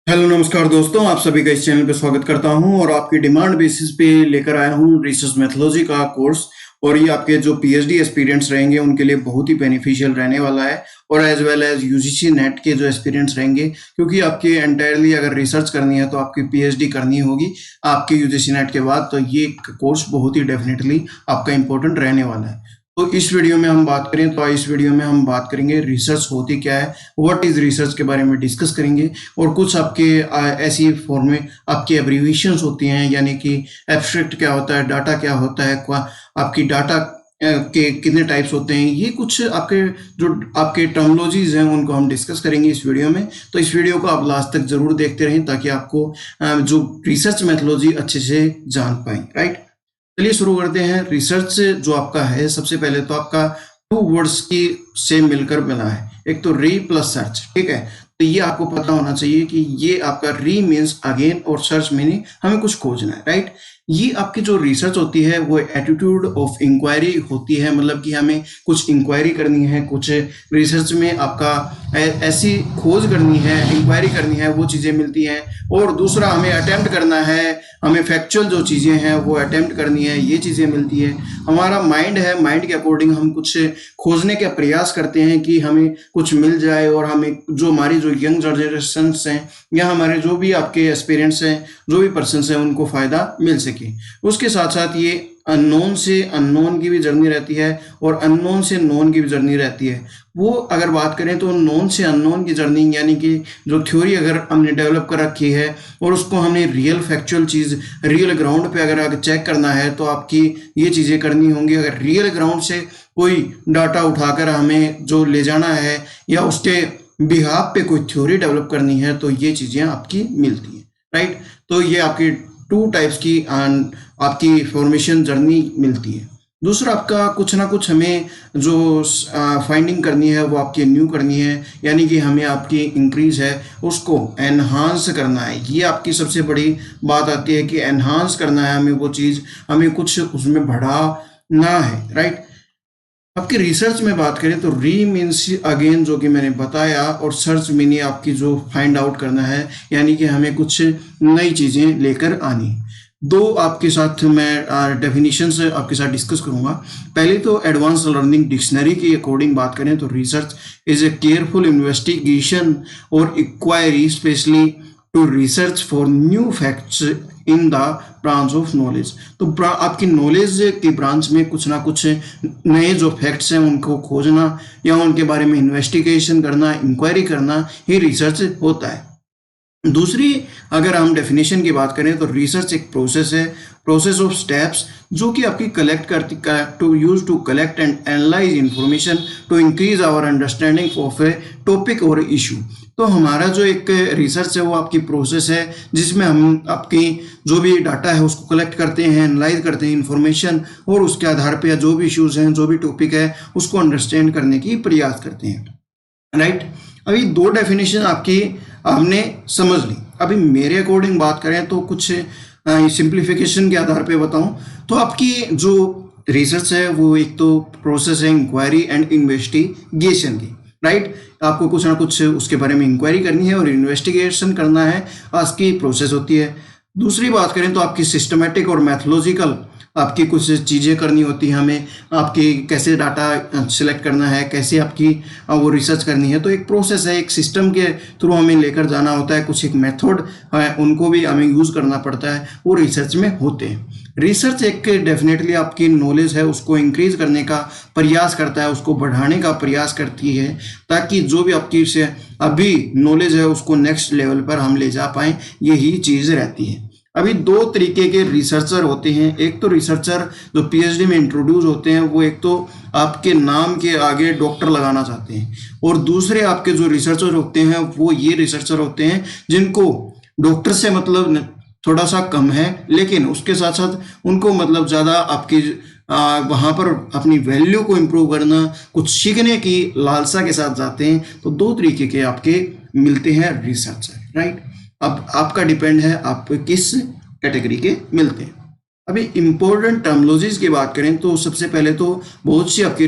Hello नमस्कार दोस्तों, आप सभी का इस चैनल पे स्वागत करता हूं और आपकी डिमांड बेसिस पे लेकर आया हूं रिसर्च मेथोडोलॉजी का कोर्स। और ये आपके जो पीएचडी एस्पिरेंट्स रहेंगे उनके लिए बहुत ही बेनिफिशियल रहने वाला है और as well as UGC NET के जो एस्पिरेंट्स रहेंगे, क्योंकि आपके एंटायरली अगर रिसर्च करनी है तो आपकी पीएचडी करनी होगी आपके यूजीसी नेट के बाद, तो ये कोर्स बहुत ही डेफिनेटली आपका इंपॉर्टेंट रहने वाला है। तो इस वीडियो में हम बात करें तो इस वीडियो में हम बात करेंगे रिसर्च होती क्या है, व्हाट इज रिसर्च के बारे में डिस्कस करेंगे और कुछ आपके ऐसी फॉर्म में आपकी एब्रीविएशंस होती हैं, यानी कि एब्स्ट्रैक्ट क्या होता है, डाटा क्या होता है, आपकी डाटा के कितने टाइप्स होते हैं, ये कुछ आपके जो आपके टर्मिनोलॉजीज हैं उनको हम डिस्कस करेंगे इस वीडियो में। तो इस वीडियो को आप लास्ट तक जरूर देखते रहें ताकि आपको जो रिसर्च मेथोडोलॉजी अच्छे से जान पाएं। राइट, चलिए शुरू करते हैं। रिसर्च जो आपका है, सबसे पहले तो आपका टू वर्ड्स की से मिलकर बना है, एक तो री प्लस सर्च। ठीक है, तो ये आपको पता होना चाहिए कि ये आपका री मीन्स अगेन और सर्च मीनिंग हमें कुछ खोजना है। राइट, ये आपकी जो रिसर्च होती है वो एटीट्यूड ऑफ इंक्वायरी होती है, मतलब कि हमें कुछ इंक्वायरी करनी है, कुछ रिसर्च में आपका ऐसी खोज करनी है, इंक्वायरी करनी है, वो चीज़ें मिलती हैं। और दूसरा हमें अटेम्प्ट करना है, हमें फैक्चुअल जो चीज़ें हैं वो अटेम्प्ट करनी है, ये चीज़ें मिलती है। हमारा माइंड है, माइंड के अकॉर्डिंग हम कुछ खोजने का प्रयास करते हैं कि हमें कुछ मिल जाए और हमें जो हमारी जो यंग जनरेशन हैं या हमारे जो भी आपके एक्सपीरियंस हैं, जो भी पर्सन हैं, उनको फ़ायदा मिल सके। उसके साथ साथ ये अननोन से अननोन की भी जर्नी रहती है और अननोन से नोन की भी जर्नी रहती है। वो अगर बात करें तो नोन से अननोन की जर्नी, यानी कि जो थ्योरी अगर हमने डेवलप कर रखी है और उसको हमने रियल फैक्चुअल चीज़ रियल ग्राउंड पे अगर चेक करना है तो आपकी ये चीज़ें करनी होंगी। अगर रियल ग्राउंड से कोई डाटा उठाकर हमें जो ले जाना है या उसके बिहाफ पे कोई थ्योरी डेवलप करनी है तो ये चीज़ें आपकी मिलती हैं। राइट, तो ये आपकी टू टाइप्स की आपकी फॉर्मेशन जर्नी मिलती है। दूसरा आपका कुछ ना कुछ हमें जो फाइंडिंग करनी है वो आपकी न्यू करनी है, यानी कि हमें आपकी इंक्रीज है उसको एनहांस करना है। ये आपकी सबसे बड़ी बात आती है कि एनहांस करना है हमें वो चीज़, हमें कुछ उसमें बढ़ाना है। राइट, आपकी रिसर्च में बात करें तो री मीन्स अगेन जो कि मैंने बताया, और सर्च मीनिंग आपकी जो फाइंड आउट करना है, यानी कि हमें कुछ नई चीज़ें लेकर आनी। दो आपके साथ मैं डेफिनेशंस आपके साथ डिस्कस करूंगा। पहले तो एडवांस लर्निंग डिक्शनरी के अकॉर्डिंग बात करें तो research is a careful investigation और inquiry specially to research for new facts in the branch of knowledge. तो आपकी नॉलेज की ब्रांच में कुछ ना कुछ नए जो फैक्ट्स हैं उनको खोजना या उनके बारे में इन्वेस्टिगेशन करना, इंक्वायरी करना, ही रिसर्च होता है। दूसरी अगर हम डेफिनेशन की बात करें तो रिसर्च एक प्रोसेस है, प्रोसेस ऑफ स्टेप्स जो कि आपकी कलेक्ट करती to use to collect and analyse information to increase our understanding of a topic और इशू। तो हमारा जो एक रिसर्च है वो आपकी प्रोसेस है जिसमें हम आपकी जो भी डाटा है उसको कलेक्ट करते हैं, एनालाइज करते हैं इंफॉर्मेशन, और उसके आधार पर जो भी इश्यूज हैं, जो भी टॉपिक है, उसको अंडरस्टैंड करने की प्रयास करते हैं। राइट, अभी दो डेफिनेशन आपकी हमने समझ ली। अभी मेरे अकॉर्डिंग बात करें तो कुछ सिंप्लीफिकेशन के आधार पे बताऊं तो आपकी जो रिसर्च है वो एक तो प्रोसेस है इंक्वायरी एंड इन्वेस्टिगेशन की। राइट, आपको कुछ ना कुछ उसके बारे में इंक्वायरी करनी है और इन्वेस्टिगेशन करना है, उसकी प्रोसेस होती है। दूसरी बात करें तो आपकी सिस्टमेटिक और मैथोलॉजिकल आपकी कुछ चीज़ें करनी होती हैं, हमें आपकी कैसे डाटा सिलेक्ट करना है, कैसे आपकी वो रिसर्च करनी है। तो एक प्रोसेस है, एक सिस्टम के थ्रू हमें लेकर जाना होता है, कुछ एक मेथड है उनको भी हमें यूज़ करना पड़ता है, वो रिसर्च में होते हैं। रिसर्च एक डेफिनेटली आपकी नॉलेज है उसको इंक्रीज करने का प्रयास करता है, उसको बढ़ाने का प्रयास करती है ताकि जो भी आपकी से अभी नॉलेज है उसको नेक्स्ट लेवल पर हम ले जा पाएँ, यही चीज़ रहती है। अभी दो तरीके के रिसर्चर होते हैं। एक तो रिसर्चर जो पीएचडी में इंट्रोड्यूस होते हैं, वो एक तो आपके नाम के आगे डॉक्टर लगाना चाहते हैं, और दूसरे आपके जो रिसर्चर होते हैं वो ये रिसर्चर होते हैं जिनको डॉक्टर से मतलब थोड़ा सा कम है, लेकिन उसके साथ साथ उनको मतलब ज़्यादा आपकी वहाँ पर अपनी वैल्यू को इम्प्रूव करना, कुछ सीखने की लालसा के साथ जाते हैं। तो दो तरीके के आपके मिलते हैं रिसर्चर। राइट, अब आपका डिपेंड है आप किस कैटेगरी के मिलते हैं। अभी इम्पोर्टेंट टर्मिनोलॉजीज की बात करें तो सबसे पहले तो बहुत सी आपकी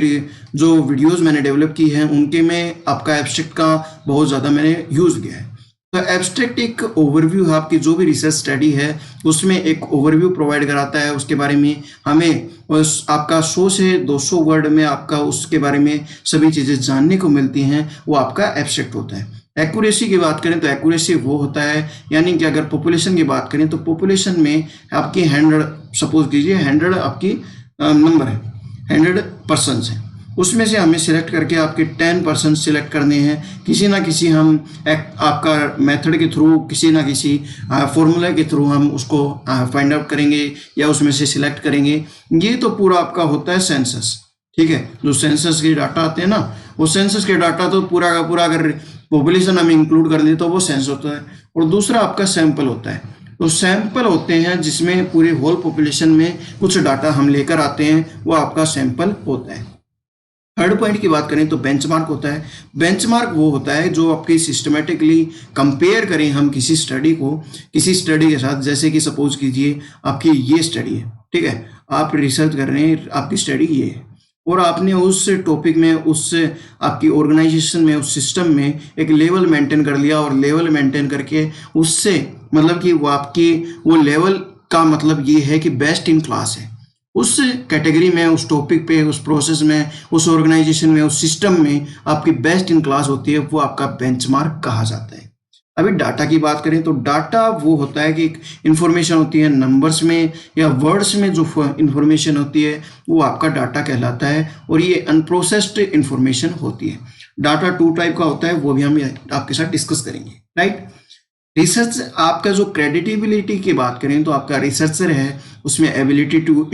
जो वीडियोस मैंने डेवलप की हैं उनके में आपका एब्स्ट्रैक्ट का बहुत ज़्यादा मैंने यूज़ किया है। तो एब्स्ट्रैक्ट एक ओवरव्यू है, आपकी जो भी रिसर्च स्टडी है उसमें एक ओवरव्यू प्रोवाइड कराता है, उसके बारे में हमें उस आपका 100 से 200 वर्ड में आपका उसके बारे में सभी चीज़ें जानने को मिलती हैं, वो आपका एब्स्ट्रैक्ट होता है। एक्यूरेसी की बात करें तो एक्यूरेसी वो होता है, यानी कि अगर पॉपुलेशन की बात करें तो पॉपुलेशन में आपकी 100, सपोज कीजिए 100 आपकी नंबर है, 100 पर्सनस हैं, उसमें से हमें सिलेक्ट करके आपके 10% सिलेक्ट करने हैं, किसी ना किसी हम आपका मेथड के थ्रू, किसी ना किसी फॉर्मूला के थ्रू हम उसको फाइंड आउट करेंगे या उसमें से सिलेक्ट करेंगे। ये तो पूरा आपका होता है सेंसस, ठीक है। जो सेंसस के डाटा आते हैं ना, वो सेंसस के डाटा तो पूरा का पूरा अगर पॉपुलेशन हम इंक्लूड कर दें तो वो सेंस होता है। और दूसरा आपका सैंपल होता है, तो सैंपल होते हैं जिसमें पूरे होल पॉपुलेशन में कुछ डाटा हम लेकर आते हैं, वो आपका सैंपल होता है। थर्ड पॉइंट की बात करें तो बेंचमार्क होता है। बेंचमार्क वो होता है जो आपकी सिस्टमेटिकली कंपेयर करें हम किसी स्टडी को किसी स्टडी के साथ। जैसे कि सपोज कीजिए आपकी ये स्टडी है, ठीक है, आप रिसर्च कर रहे हैं, आपकी स्टडी ये है और आपने उस टॉपिक में, उस आपकी ऑर्गेनाइजेशन में, उस सिस्टम में एक लेवल मेंटेन कर लिया और लेवल मेंटेन करके उससे मतलब कि वो आपकी वो लेवल का मतलब ये है कि बेस्ट इन क्लास है उस कैटेगरी में, उस टॉपिक पे, उस प्रोसेस में, उस ऑर्गेनाइजेशन में, उस सिस्टम में आपकी बेस्ट इन क्लास होती है, वो आपका बेंचमार्क कहा जाता है। अभी डाटा की बात करें तो डाटा वो होता है कि एक इंफॉर्मेशन होती है नंबर्स में या वर्ड्स में, जो इंफॉर्मेशन होती है वो आपका डाटा कहलाता है और ये अनप्रोसेस्ड इंफॉर्मेशन होती है। डाटा 2 टाइप का होता है, वो भी हम आपके साथ डिस्कस करेंगे, राइट। रिसर्च आपका जो क्रेडिटेबिलिटी की बात करें तो आपका रिसर्चर है, उसमें ability to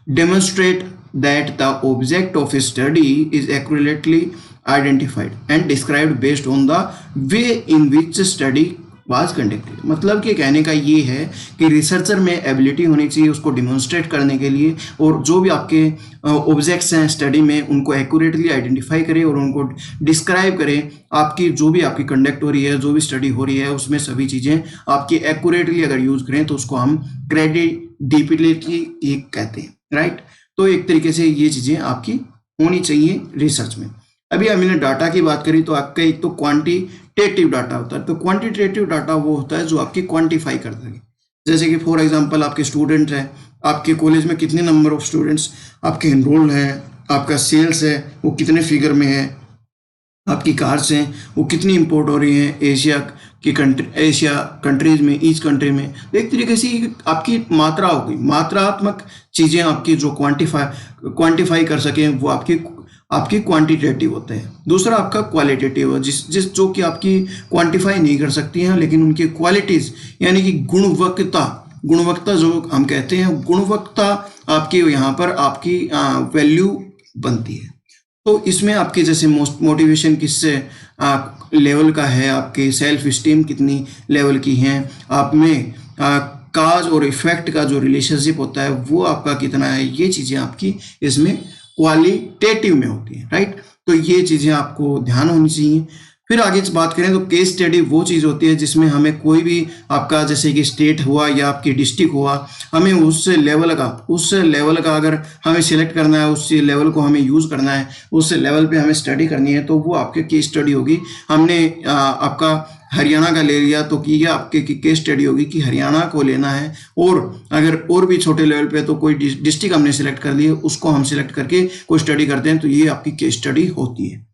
demonstrate that the object of study is accurately identified and described based on the way in which study was conducted. मतलब कि कहने का ये है कि रिसर्चर में एबिलिटी होनी चाहिए उसको डिमॉन्स्ट्रेट करने के लिए, और जो भी आपके ऑब्जेक्ट्स हैं स्टडी में उनको एक्यूरेटली आइडेंटिफाई करे और उनको डिस्क्राइब करे। आपकी जो भी आपकी कंडक्ट हो रही है, जो भी स्टडी हो रही है, उसमें सभी चीज़ें आपकी एक्यूरेटली अगर यूज़ करें तो उसको हम क्रेडिटेबिलिटी कहते हैं, राइट। तो एक तरीके से ये चीज़ें आपकी होनी चाहिए रिसर्च में। अभी हमने डाटा की बात करी तो आपका एक तो क्वांटिटेटिव डाटा होता है। तो क्वांटिटेटिव डाटा वो होता है जो आपकी क्वांटिफाई करता है। जैसे कि फॉर एग्जांपल आपके स्टूडेंट है, आपके कॉलेज में कितने नंबर ऑफ स्टूडेंट्स आपके एनरोल्ड हैं, आपका सेल्स है वो कितने फिगर में है, आपकी कार्स हैं वो कितनी इंपोर्ट हो रही हैं एशिया कंट्रीज में, ईच कंट्री में। तो एक तरीके से आपकी मात्रा होगी, मात्रात्मक चीज़ें आपकी जो क्वांटिफाई कर सकें वो आपकी क्वांटिटेटिव होते हैं। दूसरा आपका क्वालिटेटिव है, जिस जो कि आपकी क्वांटिफाई नहीं कर सकती हैं लेकिन उनकी क्वालिटीज़ यानी कि गुणवत्ता जो हम कहते हैं, गुणवत्ता आपकी यहाँ पर आपकी वैल्यू बनती है। तो इसमें आपके जैसे मोटिवेशन किस लेवल का है, आपके सेल्फ स्टीम कितनी लेवल की हैं, आप में काज और इफेक्ट का जो रिलेशनशिप होता है वो आपका कितना है, ये चीज़ें आपकी इसमें क्वालिटेटिव में होती है, राइट। तो ये चीज़ें आपको ध्यान होनी चाहिए। फिर आगे बात करें तो केस स्टडी वो चीज़ होती है जिसमें हमें कोई भी आपका जैसे कि स्टेट हुआ या आपकी डिस्ट्रिक्ट हुआ, हमें उस लेवल का अगर हमें सिलेक्ट करना है, उस लेवल को हमें यूज़ करना है, उस लेवल पे हमें स्टडी करनी है, तो वो आपके केस स्टडी होगी। हमने आपका हरियाणा का ले लिया तो कि ये आपके केस स्टडी होगी कि हरियाणा को लेना है, और अगर और भी छोटे लेवल पे तो कोई डिस्ट्रिक्ट हमने सिलेक्ट कर ली है, उसको हम सिलेक्ट करके कोई स्टडी करते हैं, तो ये आपकी केस स्टडी होती है।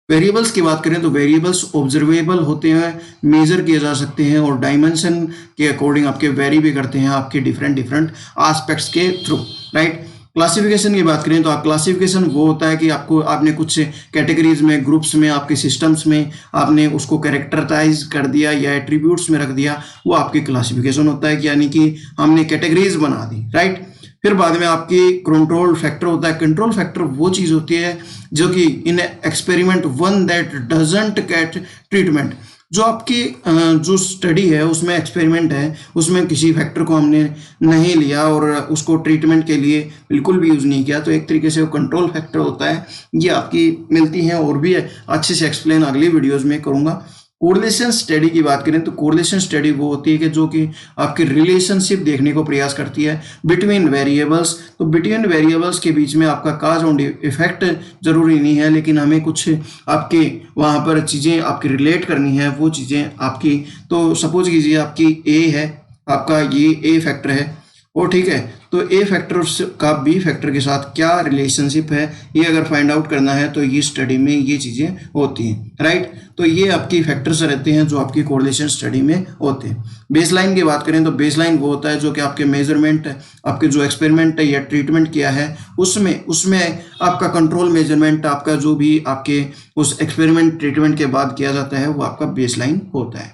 वेरिएबल्स की बात करें तो वेरिएबल्स ऑब्जर्वेबल होते हैं, मेजर किए जा सकते हैं और डायमेंशन के अकॉर्डिंग आपके वेरी भी करते हैं आपके डिफरेंट एस्पेक्ट्स के थ्रू, राइट। क्लासिफिकेशन की बात करें तो आप क्लासिफिकेशन वो होता है कि आपने कुछ कैटेगरीज में, ग्रुप्स में, आपके सिस्टम्स में आपने उसको कैरेक्टराइज कर दिया या एट्रीब्यूट्स में रख दिया, वो आपकी क्लासिफिकेशन होता है कि यानी कि हमने कैटेगरीज बना दी, राइट। फिर बाद में आपकी कंट्रोल फैक्टर होता है। कंट्रोल फैक्टर वो चीज़ होती है जो कि in experiment one that doesn't get treatment, जो आपकी जो स्टडी है उसमें एक्सपेरिमेंट है, उसमें किसी फैक्टर को हमने नहीं लिया और उसको ट्रीटमेंट के लिए बिल्कुल भी यूज़ नहीं किया, तो एक तरीके से वो कंट्रोल फैक्टर होता है। ये आपकी मिलती हैं और भी अच्छे से एक्सप्लेन अगली वीडियोज़ में करूँगा। कोरिलेशन स्टडी की बात करें तो कोरिलेशन स्टडी वो होती है कि जो कि आपकी रिलेशनशिप देखने को प्रयास करती है बिटवीन वेरिएबल्स। तो बिटवीन वेरिएबल्स के बीच में आपका काज एंड इफेक्ट जरूरी नहीं है, लेकिन हमें कुछ आपके वहाँ पर चीज़ें आपकी रिलेट करनी है, वो चीज़ें आपकी। तो सपोज कीजिए आपकी ए है, आपका ये ए फैक्टर है और ठीक है, तो ए फैक्टर का बी फैक्टर के साथ क्या रिलेशनशिप है ये अगर फाइंड आउट करना है तो ये स्टडी में ये चीज़ें होती हैं, राइट। तो ये आपकी फैक्टर्स रहते हैं जो आपकी कोरिलेशन स्टडी में होते हैं। बेसलाइन की बात करें तो बेसलाइन वो होता है जो कि आपके मेजरमेंट, आपके जो एक्सपेरिमेंट या ट्रीटमेंट किया है उसमें आपका कंट्रोल मेजरमेंट, आपका जो भी आपके उस एक्सपेरिमेंट ट्रीटमेंट के बाद किया जाता है वो आपका बेसलाइन होता है।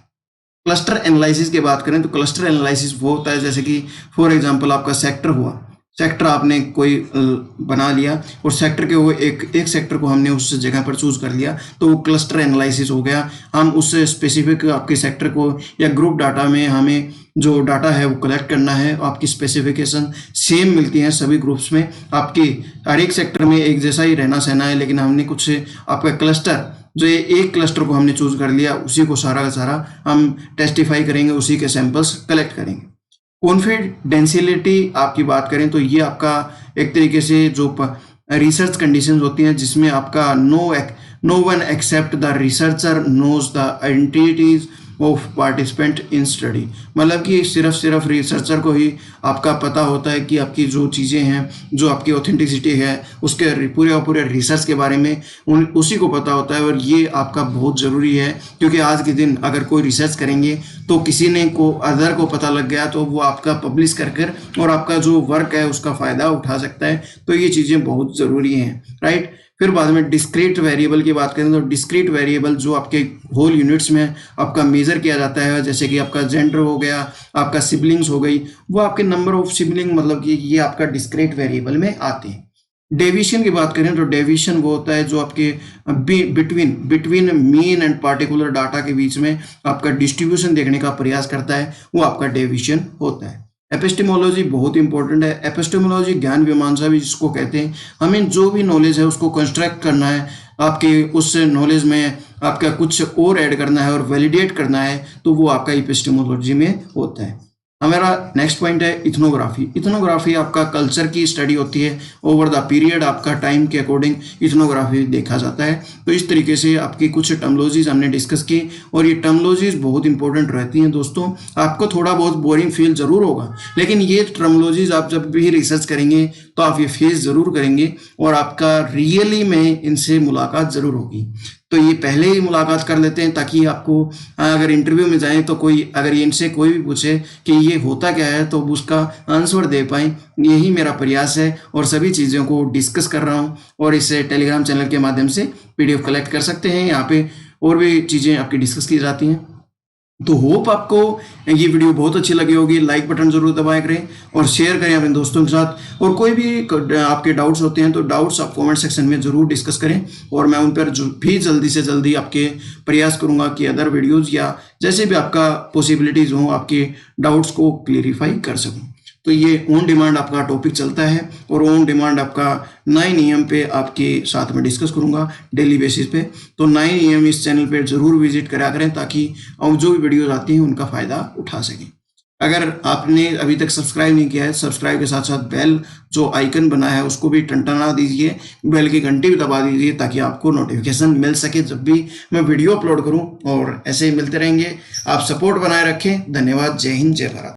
क्लस्टर एनालिसिस की बात करें तो क्लस्टर एनालिसिस वो होता है जैसे कि फॉर एग्जांपल आपका सेक्टर हुआ, सेक्टर आपने कोई बना लिया और सेक्टर के वो एक सेक्टर को हमने उस जगह पर चूज कर लिया तो वो क्लस्टर एनालिसिस हो गया। हम उस स्पेसिफिक आपके सेक्टर को या ग्रुप डाटा में हमें जो डाटा है वो कलेक्ट करना है, आपकी स्पेसिफिकेशन सेम मिलती हैं सभी ग्रुप्स में, आपकी हर एक सेक्टर में एक जैसा ही रहना सहना है, लेकिन हमने कुछ आपका क्लस्टर जो ये एक क्लस्टर को हमने चूज कर लिया उसी को सारा का सारा हम टेस्टिफाई करेंगे, उसी के सैंपल्स कलेक्ट करेंगे। कॉन्फिडेंशियलिटी आपकी बात करें तो ये आपका एक तरीके से जो रिसर्च कंडीशंस होती हैं जिसमें आपका no one except the researcher knows the identities of participant in study, मतलब कि सिर्फ रिसर्चर को ही आपका पता होता है कि आपकी जो चीज़ें हैं, जो आपकी ऑथेंटिसिटी है उसके पूरे रिसर्च के बारे में उसी को पता होता है। और ये आपका बहुत ज़रूरी है क्योंकि आज के दिन अगर कोई रिसर्च करेंगे तो किसी ने को अदर को पता लग गया तो वो आपका पब्लिश कर और आपका जो वर्क है उसका फ़ायदा उठा सकता है। तो ये चीज़ें बहुत ज़रूरी हैं, राइट। फिर बाद में डिस्क्रीट वेरिएबल की बात करें तो डिस्क्रीट वेरिएबल जो आपके होल यूनिट्स में आपका मेजर किया जाता है, जैसे कि आपका जेंडर हो गया, आपका सिबलिंग्स हो गई, वो आपके नंबर ऑफ सिबलिंग, मतलब कि ये आपका डिस्क्रीट वेरिएबल में आते हैं। डेविएशन की बात करें तो डेविएशन वो होता है जो आपके between mean and particular data के बीच में आपका डिस्ट्रीब्यूशन देखने का प्रयास करता है, वो आपका डेविएशन होता है। एपिस्टेमोलॉजी बहुत इंपॉर्टेंट है। एपिस्टेमोलॉजी ज्ञान मीमांसा भी जिसको कहते हैं, हमें जो भी नॉलेज है उसको कंस्ट्रक्ट करना है, आपके उस नॉलेज में आपका कुछ और ऐड करना है और वैलिडेट करना है, तो वो आपका एपिस्टेमोलॉजी में होता है। हमारा नेक्स्ट पॉइंट है इथनोग्राफी। इथनोग्राफी आपका कल्चर की स्टडी होती है, ओवर द पीरियड आपका टाइम के अकॉर्डिंग इथनोग्राफी देखा जाता है। तो इस तरीके से आपकी कुछ टर्मोलॉजीज हमने डिस्कस की और ये टर्मोलॉजीज बहुत इंपॉर्टेंट रहती हैं दोस्तों। आपको थोड़ा बहुत बोरिंग फील जरूर होगा, लेकिन ये टर्मोलॉजीज आप जब भी रिसर्च करेंगे तो आप ये फेस जरूर करेंगे और आपका रियली में इनसे मुलाकात जरूर होगी। तो ये पहले ही मुलाकात कर लेते हैं ताकि आपको अगर इंटरव्यू में जाएं तो कोई अगर इनसे कोई भी पूछे कि ये होता क्या है तो उसका आंसर दे पाएँ, यही मेरा प्रयास है। और सभी चीज़ों को डिस्कस कर रहा हूँ और इस टेलीग्राम चैनल के माध्यम से PDF कलेक्ट कर सकते हैं, यहाँ पे और भी चीज़ें आपकी डिस्कस की जाती हैं। तो होप आपको ये वीडियो बहुत अच्छी लगी होगी। लाइक बटन जरूर दबाया करें और शेयर करें अपने दोस्तों के साथ। और कोई भी आपके डाउट्स होते हैं तो डाउट्स आप कमेंट सेक्शन में जरूर डिस्कस करें और मैं उन पर भी जल्दी से जल्दी आपके प्रयास करूंगा कि अदर वीडियोस या जैसे भी आपका पॉसिबिलिटीज हो आपके डाउट्स को क्लियरिफाई कर सकूं। तो ये ऑन डिमांड आपका टॉपिक चलता है और ऑन डिमांड आपका 9 AM पे आपके साथ में डिस्कस करूंगा डेली बेसिस पे। तो 9 AM इस चैनल पे जरूर विजिट करा करें ताकि हम जो भी वीडियोस आती हैं उनका फ़ायदा उठा सकें। अगर आपने अभी तक सब्सक्राइब नहीं किया है, सब्सक्राइब के साथ साथ बेल जो आइकन बना है उसको भी टनटना दीजिए, बेल की घंटी भी दबा दीजिए ताकि आपको नोटिफिकेशन मिल सके जब भी मैं वीडियो अपलोड करूं। और ऐसे ही मिलते रहेंगे। आप सपोर्ट बनाए रखें। धन्यवाद। जय हिंद, जय भारत।